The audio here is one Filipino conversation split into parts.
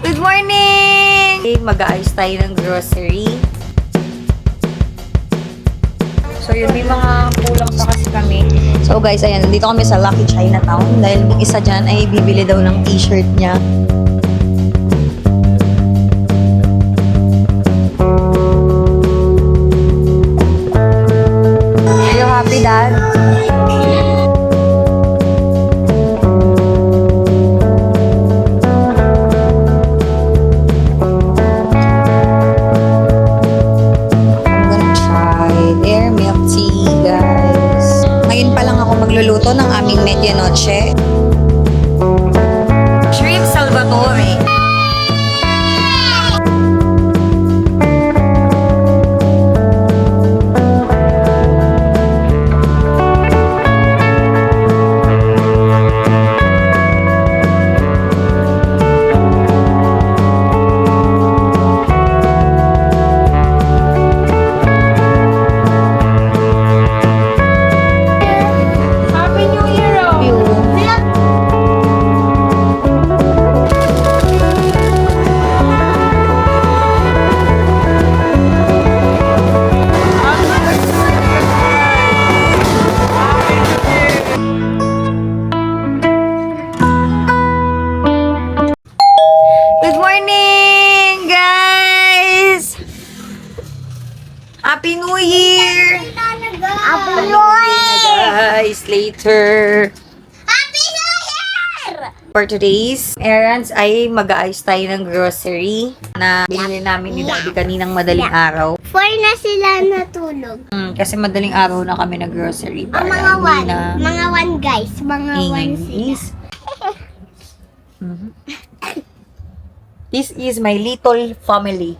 Good morning! Mag-aayos tayo ng grocery. So yun, may mga kulang pa kasi kami. So guys, ayan, nandito kami sa Lucky Chinatown dahil yung isa dyan ay bibili daw ng t-shirt niya. Are you happy, Dad? Magluluto ng aming medianoche. Shrimp Salvatore. Happy New Year! Happy New Year! Guys, later. Happy New Year! For today's errands ay mag-aayos tayo ng grocery na binili namin ni Daddy kaninang madaling araw. 4 na sila natulog. Kasi madaling araw na kami nag-grocery para Mga hindi 1. na Mga 1 guys. Mga 1 sila. This is my little family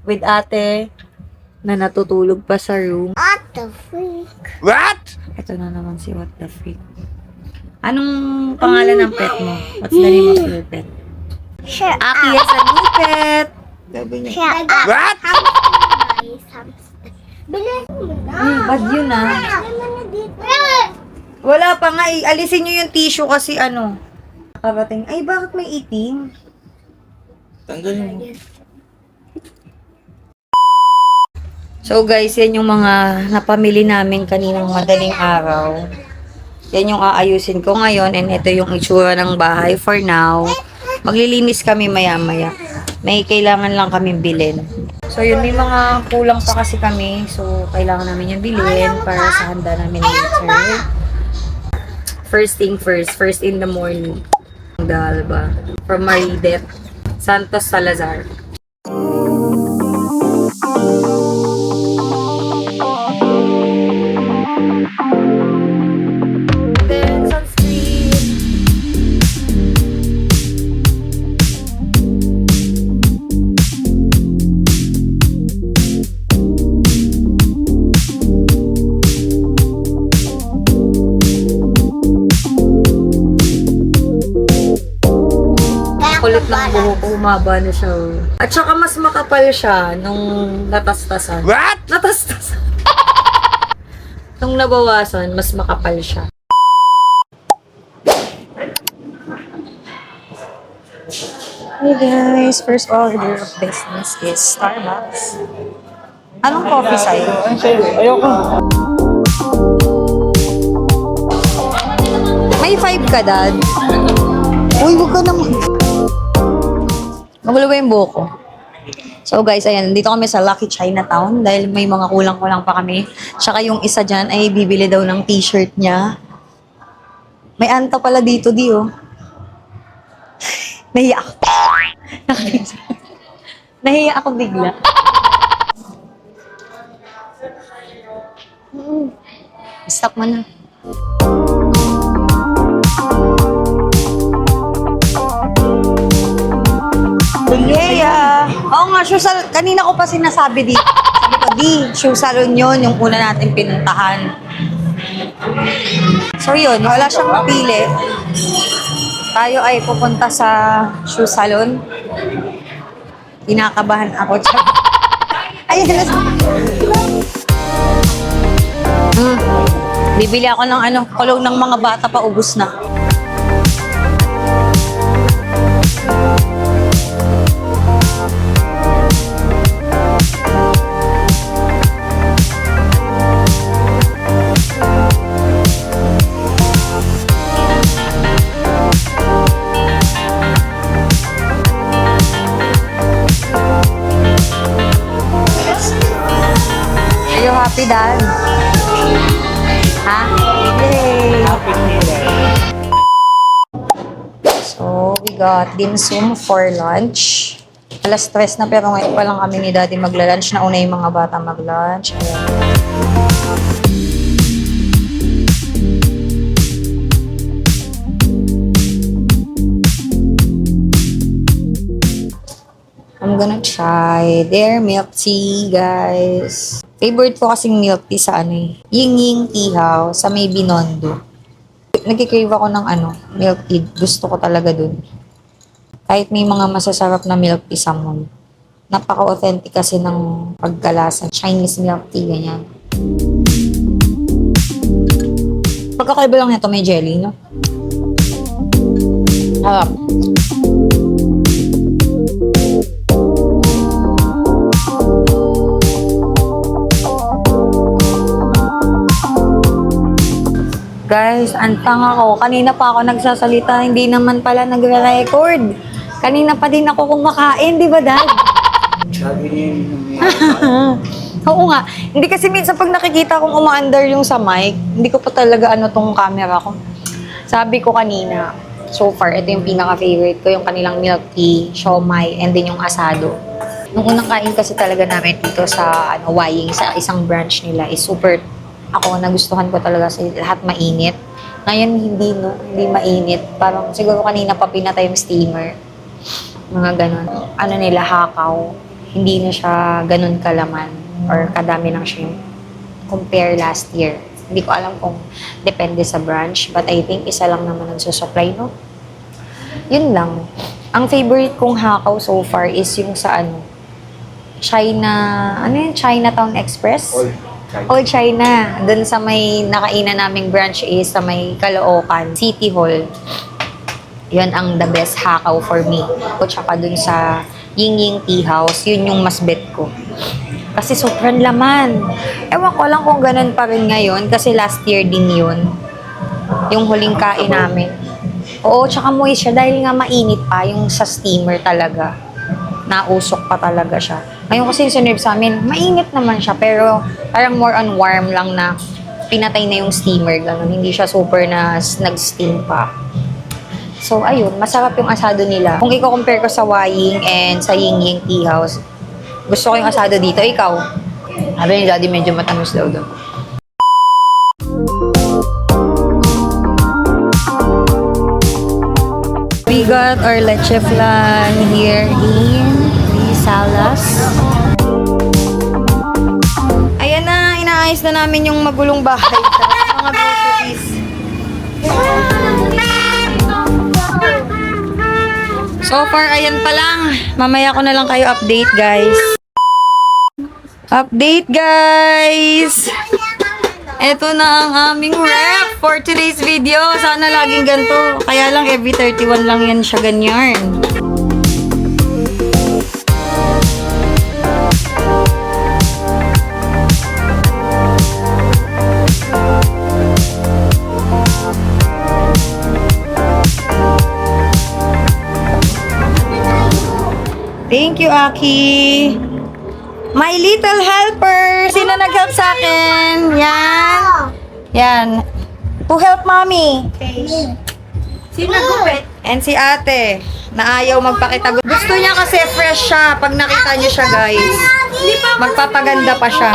with ate na natutulog pa sa room. What the freak? What? Ito na naman si What the Freak. Anong pangalan ng pet mo? What's the name of your pet? Shut Aki has a new pet! Shut up. What? Bilhin mo na. Ay, bad yun ah. Bilhin mo na dito. Wala pa nga eh. Alisin nyo yung tissue kasi ano. Nakarating. Ay, bakit may itim? Tanggalin mo. So guys, yan yung mga napamili namin kaninang madaling araw. Yan yung aayusin ko ngayon and ito yung itsura ng bahay for now. Maglilinis kami maya-maya. May kailangan lang kami bilhin. So yun, may mga kulang pa kasi kami. So kailangan namin yung bilhin para sa handa namin later. First thing first in the morning. Dalba. From Maridet Santos Salazar. Then sunscreen. Kulit ng buhok ko, humaba na siya. At saka mas makapal siya nung natastasan. What? Natastasan. Nung nabawasan, mas makapal siya. Hey guys, first order of business is Starbucks. Anong coffee sa'yo? Ayoko. May 5 ka, Dad? Uy, huwag ka naman. Magulo ba yung buhok ko? So guys, ayan, dito kami sa Lucky Chinatown dahil may mga kulang-kulang pa kami. Tsaka yung isa dyan ay bibili daw ng t-shirt niya. May anta pala dito, di oh. Nahiya ako. Nahiya ako bigla. Stop mo na. Yeah. Oo nga, shoe salon. Kanina ko pa sinasabi dito. Sabi ko, shoe salon yun, yung una natin pinuntahan. So yun, wala siyang mapili. Tayo ay pupunta sa shoe salon. Kinakabahan ako. Ayun na. Bibili ako ng kulong ng mga bata pa, ubus na. Happy dad. Ha? Yay! So, we got dim sum for lunch. Alas 3 na pero ngayon pa lang kami ni Daddy magla-lunch. Nauna yung mga bata mag-lunch. Ayan. I'm gonna try their milk tea, guys. Favorite ko kasing milk tea sa Ying Ying Tea House sa may Binondo. Nagkikrave ako ng milk tea. Gusto ko talaga dun. Kahit may mga masasarap na milk tea sa mall. Napaka-authentic kasi ng pagkalasa. Chinese milk tea, ganyan. Pagkakaiba lang nito, may jelly, no? Harap. Guys, antang ako. Kanina pa ako nagsasalita, hindi naman pala nagre-record. Kanina pa din ako kumakain, di ba, Dad? Sabi niya Oo nga. Hindi kasi minsan pag nakikita kong umaandar yung sa mic, hindi ko pa talaga tong camera ko. Sabi ko kanina, so far, ito yung pinaka-favorite ko, yung kanilang milk tea, siomai, and then yung asado. Nung unang kain kasi talaga namin dito sa Waying, sa isang branch nila, is super, ako nagustuhan ko talaga sa lahat mainit. Ngayon hindi mainit. Parang siguro kanina pa pinatay yung steamer. Mga ganun. Nila, hakaw. Hindi na siya ganun kalaman or kadami ng shrimp compare last year. Hindi ko alam kung depende sa branch, but I think isa lang naman nagsusupply, no? Yun lang. Ang favorite kong hakaw so far is yung sa Chinatown Express? Old China. Doon sa may nakainan naming branch is sa may Caloocan City Hall. Yun ang the best hakaw for me. O tsaka doon sa Ying Ying Tea House, yun yung mas bet ko. Kasi sobrang laman. Ewan ko lang kung ganun pa rin ngayon kasi last year din yun. Yung huling kain namin. Oo, tsaka moist siya dahil nga mainit pa yung sa steamer talaga. Nausok pa talaga siya. Ngayon kasi yung sinerve sa amin, mainit naman siya pero parang more on warm lang na pinatay na yung steamer. Ganun. Hindi siya super na nag-steam pa. So, ayun, masarap yung asado nila. Kung i-compare ko sa Waying and sa Ying Ying Tea House, gusto ko yung asado dito. Ikaw? Sabi ni Daddy, medyo matamis daw doon. We got our leche flan here in Salas. Ayan na, inaayos na namin yung magulong bahay. Mga groceries. So far, ayan pa lang. Mamaya ko na lang kayo update, guys. Update, guys! Ito na ang aming wrap for today's video. Sana laging ganito. Kaya lang, every 31 lang yan siya ganyan. Thank you, Aki. My little helper. Sino nag-help sa akin? Yan. Yan. To help mommy. Sino nag-gupit? And si ate, na ayaw magpakita. Gusto niya kasi fresh siya. Pag nakita niyo siya, guys, magpapaganda pa siya.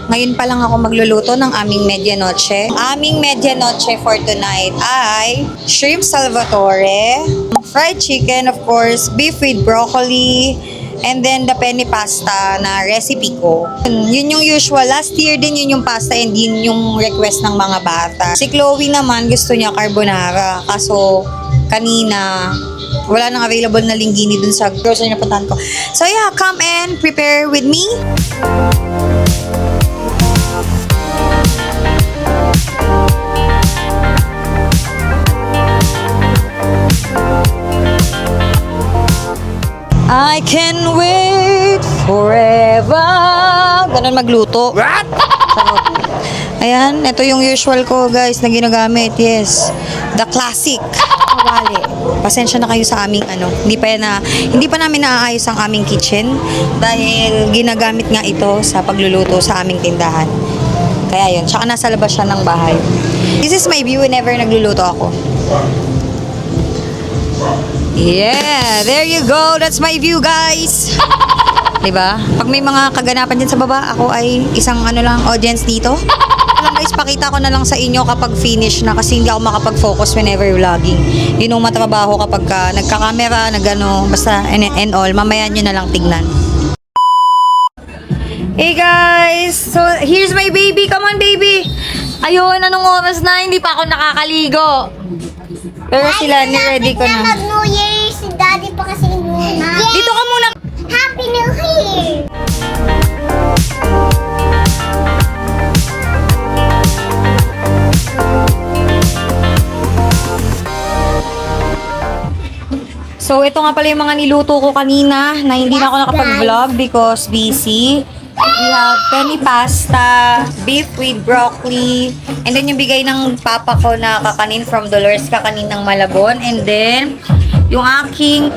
Ngayon pa lang ako magluluto ng aming medianoche. Aming medianoche for tonight ay shrimp salvatore, fried chicken, of course, beef with broccoli, and then the penne pasta na recipe ko. Yun yung usual. Last year din yun yung pasta and yun yung request ng mga bata. Si Chloe naman gusto niya carbonara. Kaso kanina wala nang available na linguine dun sa grocery na puntahan ko. So yeah, come and prepare with me. I can wait forever. Ganun magluto. What? Ayan, ito yung usual ko, guys, na ginagamit. Yes, the classic. kawali. Pasensya na kayo sa aming hindi pa namin naaayos ang aming kitchen dahil ginagamit nga ito sa pagluluto sa aming tindahan. Kaya yun, tsaka nasa labas siya ng bahay. This is my view whenever nagluluto ako. Yeah, there you go. That's my view, guys. Diba? Pag may mga kaganapan dyan sa baba, ako ay isang audience dito. Lang guys, pakita ko na lang sa inyo kapag finish na kasi hindi ako makapag-focus whenever vlogging. Yun yung matrabaho kapag nagka-camera, basta and all. Mamaya nyo na lang tignan. Hey guys! So, here's my baby. Come on, baby! Ayun, anong oras na? Hindi pa ako nakakaligo. Pero sila, ni-ready ko na. Mag-New Year, si Daddy pa kasi muna. Dito ka muna! Happy New Year! So, ito nga pala yung mga niluto ko kanina na hindi na ako nakapag-vlog because busy. We have penny pasta, beef with broccoli, and then yung bigay ng papa ko na kakanin from Dolores Kakanin ng Malabon, and then yung aking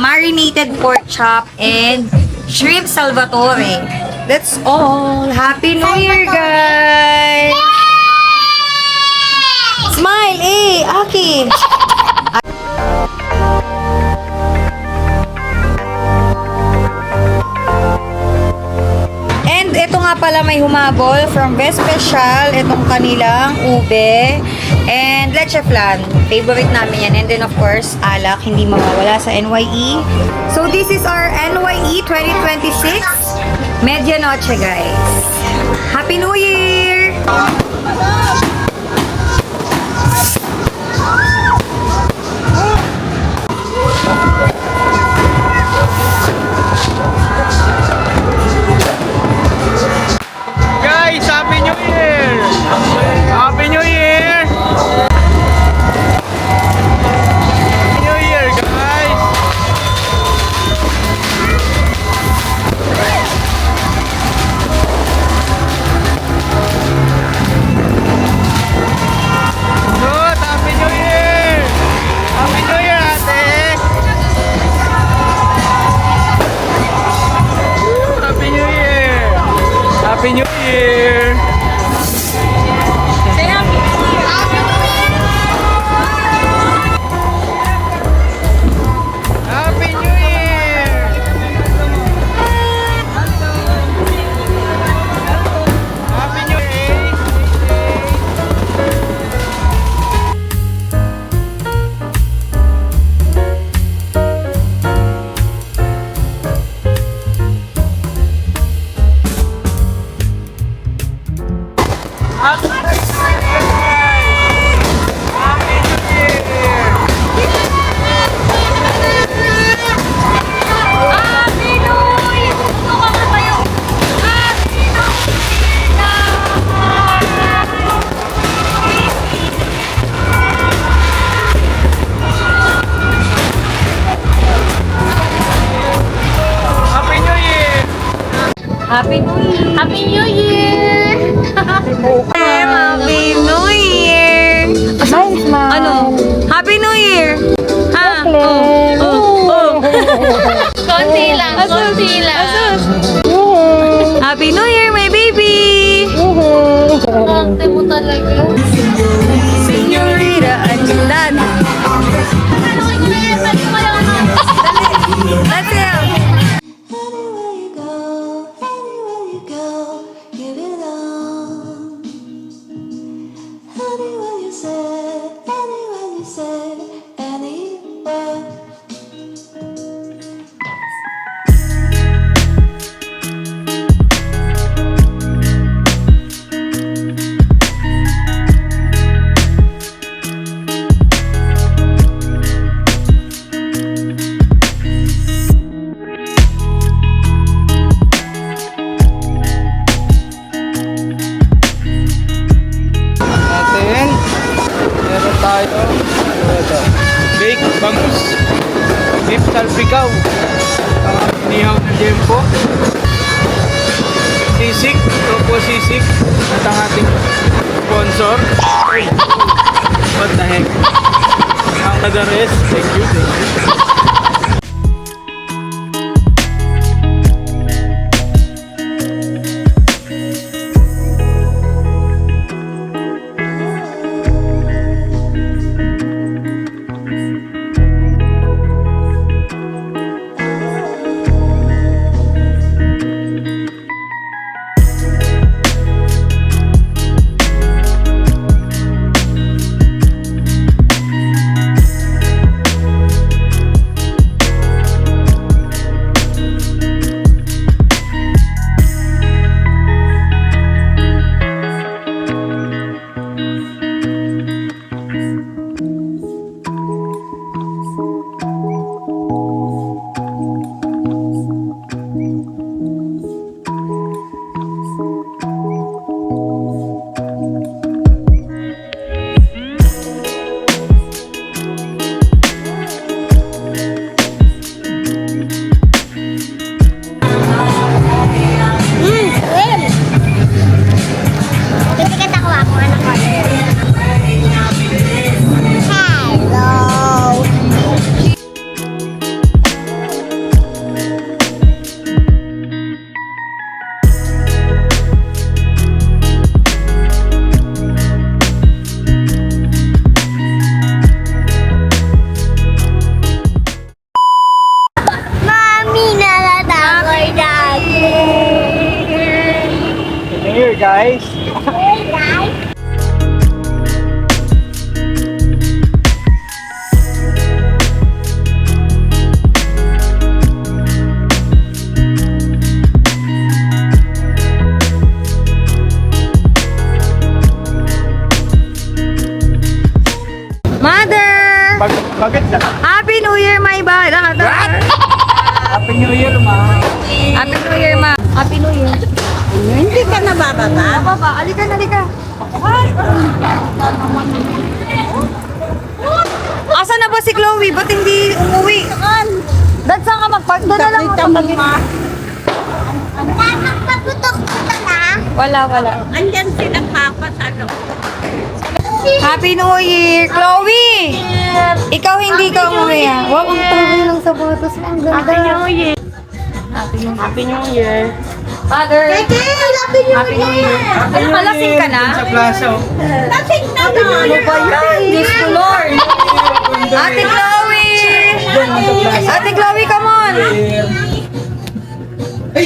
marinated pork chop and shrimp salvatore. That's all. Happy New Year, guys! Smile, Aki! Ito nga pala may humabol from Best Special, itong kanilang ube and leche flan. Favorite namin yan. And then of course, alak, hindi mawawala sa NYE. So this is our NYE 2026 Medianoche, guys. Happy New Year! Guys, Happy New Year! Happy New Year! Happy New Year, guys! Good! Happy New Year! Happy New Year, ate! Happy New Year! Happy New Year! Happy New Year! Happy New Year! Happy New Year! Happy New Year! Happy New Year! Happy New Year! Happy New Year! Ano? Happy New Year! Ha? Konti lang, konti lang. Happy New Year, my baby! Konti mo talaga. Señorita, andan. Let's go! Anywhere you go, you belong. Anywhere you say, anywhere. Natin, meron tayo ito, baked bangus, beef salpikaw, ang nihaw na jempo, sisig, topo sisig, at ang ating sponsor. What the heck? Ang taga-rest. Thank you, thank you. Titikit ako anak ko. Hello. Mami, nalatakoy dati. Here, guys. Hey, guys. Mother! Bakit na? Happy New Year, my brother! Happy New Year, ma. Happy New Year, ma. Happy New Year. Hindi ka nabababa. Baba, alika na, alika. Asa na ba si Chloe? Ba't hindi umuwi? Dad, saan ka mag-park? Doon na lang ako. Nakakpaputok ka na. Wala. Andyan sila papa sa ano. Happy New Year! Chloe! Ikaw hindi ka umuwi ah. Wow, ang tagal ng sapatos mo. Ang ganda. Happy New Year. Happy New Year. Father! Happy New Year! Malasing ka na? Sa plaza, oh. Lasing na Ano ba yan? Diyos ko, Lord! Ate Chloe! Ate Chloe, come on! Ay!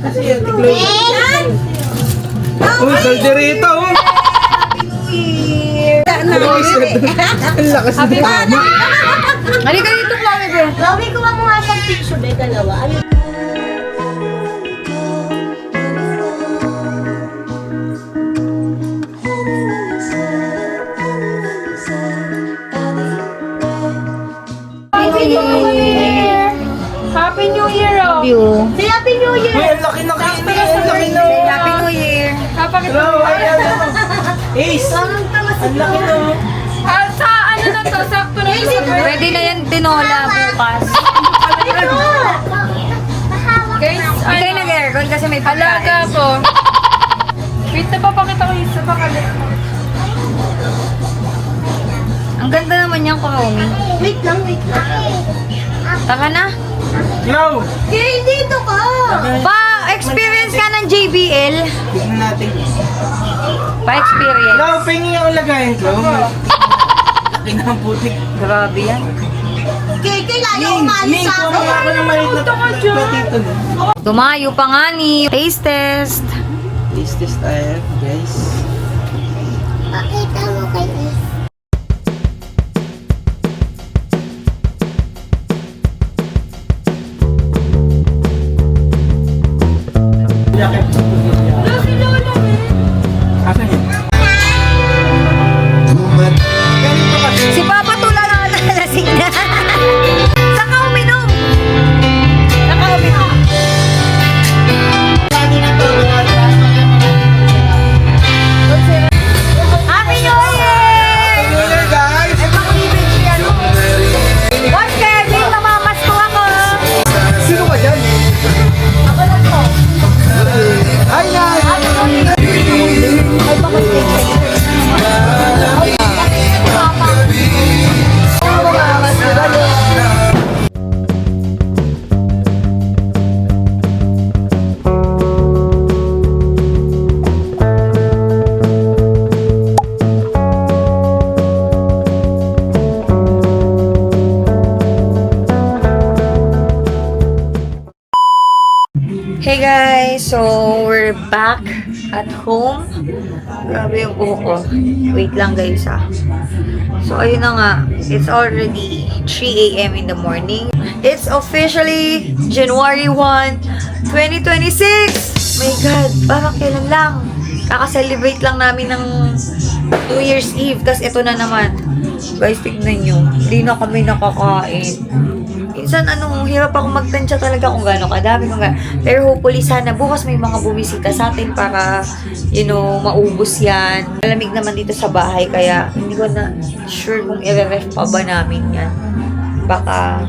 Kasi yan, tiglo. Uy, kaldereta, oh. Ang lakas ng tama. Halika dito, Chloe, be. Chloe, kuha mo nga siyang tissue, be, dalawa. Ano? Happy New Year! Happy New Year, oh. Love you. Say Happy New Year! Uy, ang laki na kayo. Ang laki na. Happy New Year! Hello, ayan. Ace! Ang laki na. Sa ano na to? Sakto na to. Pwede na yan tinola bukas. Guys, Hindi kayo nag-aircon kasi may alaga pagkain. po. Wait, napapakita ko isa pa kalit. Ang ganda naman niyang Kuromi. Wait lang. Taka na. Hello! Kay, dito ka! Pa-experience ka ng JBL. Tignan natin. Pa-experience. Hello, pingin ako lagayin ko. Laki na ang putik. Grabe yan. Kay, lalo umalis sa kumain ako ng maliit na platito. Tumayo pa nga ni taste test. Taste test tayo, guys. Pakita mo kay Is. Asan yun? Ganito kasi. Si Papa Tula na nalasing na. Saka uminom. Saka uminom. Happy New Year! So, we're back at home. Grabe yung buhok ko. Wait lang guys So, ayun na nga. It's already 3 a.m. in the morning. It's officially January 1, 2026! My God, parang kailan lang. Kaka-celebrate lang namin ng New Year's Eve. Tapos ito na naman. Guys, tignan nyo. Hindi na kami nakakain. Minsan, hirap ako magtansya talaga kung gaano kadami. Pero hopefully, sana bukas may mga bumisita sa atin para, maubos yan. Malamig naman dito sa bahay, kaya hindi ko na sure kung i-ref pa ba namin yan. Baka,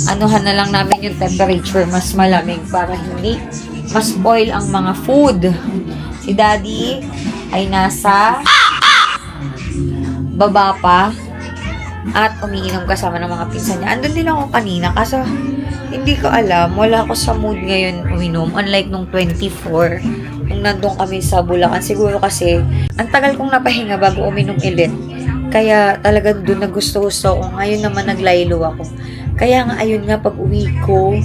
anuhan na lang namin yung temperature, mas malamig para hindi ma-spoil ang mga food. Si Daddy ay nasa baba pa at umiinom kasama ng mga pinsan niya. Andun din ako kanina kaso hindi ko alam. Wala ako sa mood ngayon uminom. Unlike nung 24, nung nandun kami sa Bulacan. Siguro kasi ang tagal kong napahinga bago uminom ulit. Kaya talaga doon nagusto-gusto ko. Ngayon naman naglaylo ako. Kaya nga ayun nga pag uwi ko,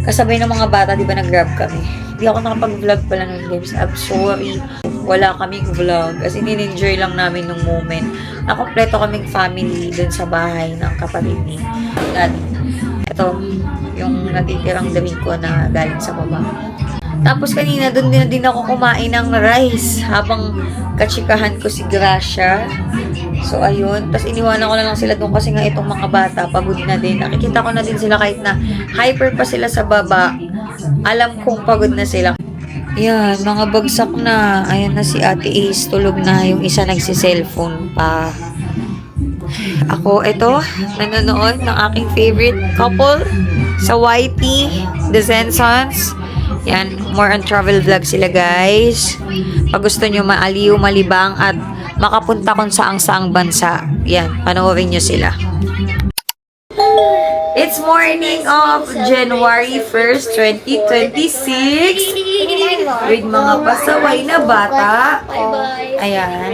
kasabay ng mga bata, di ba nag-grab kami. Hindi ako nakapag-vlog pala ng games. I'm sorry. Wala kaming vlog. As in, enjoy lang namin nung moment. Nakompleto kaming family dun sa bahay ng kapatid ni Daddy. Ito, yung natitirang damit ko na galing sa baba. Tapos kanina, dun din ako kumain ng rice habang katsikahan ko si Gracia. So, ayun. Tapos, iniwanan ko na lang sila doon kasi nga itong mga bata, pagod na din. Nakikita ko na din sila kahit na hyper pa sila sa baba. Alam kong pagod na sila. Yan, mga bagsak na. Ayan na si Ate Ace, tulog na. Yung isa nagsi-cellphone pa. Ako, ito, nanonood ng aking favorite couple sa YT, The Zensons. Yan, more on travel vlog sila, guys. Pag gusto nyo maaliw, malibang, at makapunta kung saang-saang bansa, yan, panoorin nyo sila. It's morning of January 1st, 2026. With mga pasaway na bata. Ayan.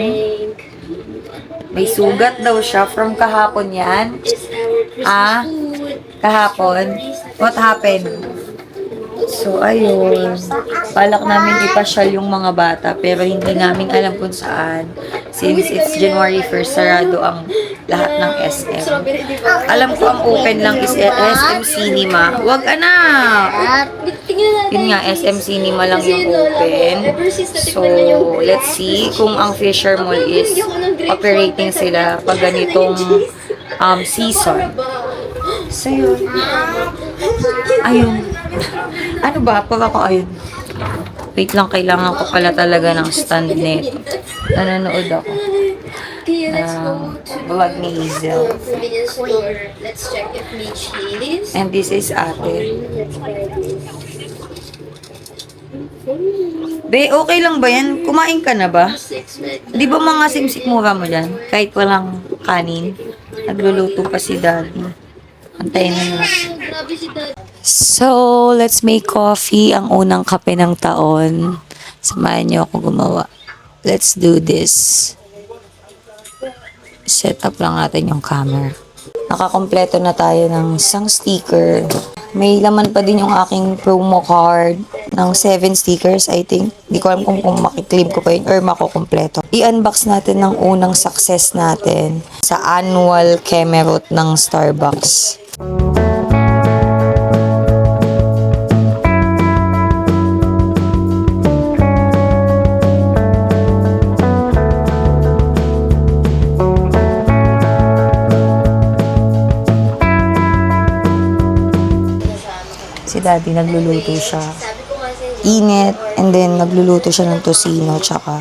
May sugat daw siya from kahapon yan. Kahapon. What happened? So, ayun. Balak namin ipasyal yung mga bata, pero hindi namin alam kung saan. Since it's January 1st, sarado ang lahat ng SM. Alam ko ang open lang is SM Cinema. Wag anak! Yun nga, SM Cinema lang yung open. So, let's see kung ang Fisher Mall is operating sila pag ganitong season. So, yun. Ayun. Ano ba? Pag ako, ayun. Wait lang, kailangan ko pala talaga ng stand nito. Nanonood ako. Vlog ni Hazel. Let's check if may cheese. And this is ate. Be, okay lang ba yan? Kumain ka na ba? Di ba mga simsik mura mo dyan? Kahit walang kanin. Nagluluto pa si Daddy. Antayin na nyo. So, let's make coffee. Ang unang kape ng taon. Samahan niyo ako gumawa. Let's do this. Set up lang natin yung camera. Nakakompleto na tayo ng isang sticker. May laman pa din yung aking promo card ng 7 stickers, I think. Hindi ko alam kung makiklaim ko pa yun or makukompleto. I-unbox natin ng unang success natin sa annual Kemerut ng Starbucks. Si Daddy nagluluto siya. Init, and then nagluluto siya ng tosino, tsaka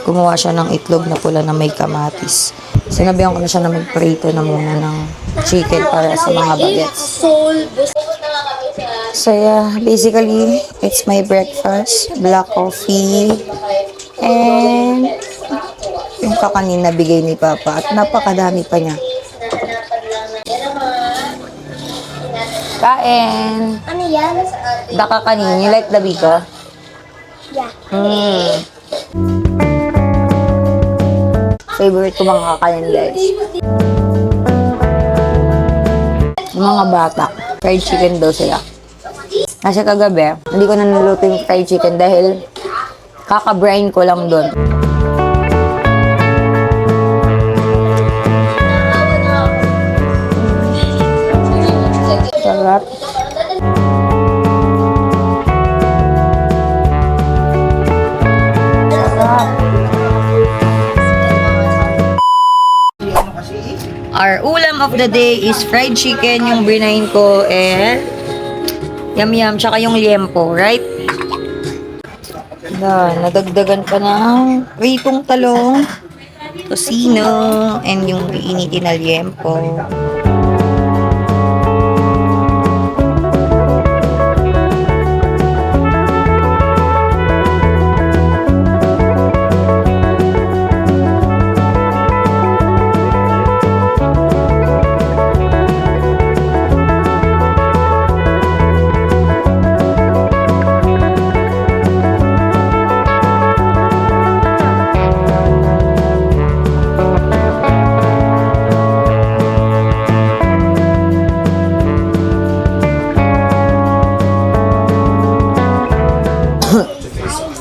gumawa siya ng itlog na pula na may kamatis. Sinabihan ko na siya na magprito na muna ng chicken para sa mga bagets. So yeah, basically, it's my breakfast. Black coffee, and yung kakanin na bigay ni Papa, at napakadami pa niya. Kain! Ano yan? Daka kanin. You like the biko? Yeah. Favorite ko mga kakanin, guys. Yung mga bata. Fried chicken daw sila. Kasi kagabi, hindi ko na naluto yung fried chicken dahil kaka-brine ko lang doon. Sarap. Sarap. Our ulam of the day is fried chicken, yung brinahin ko, yum-yum, tsaka yung liempo, right? Nadagdagan pa ng pritong talong, tocino, and yung iinitin na liempo.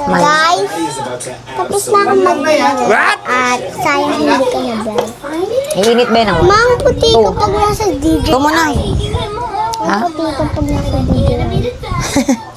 Guys, tapos na akong mag-vlog. At sayang hindi ka na-vlog. Iinit ba naman? Mang puti kapag nasa DJI. Ito mo na. Ha? Mang puti kapag nasa DJI.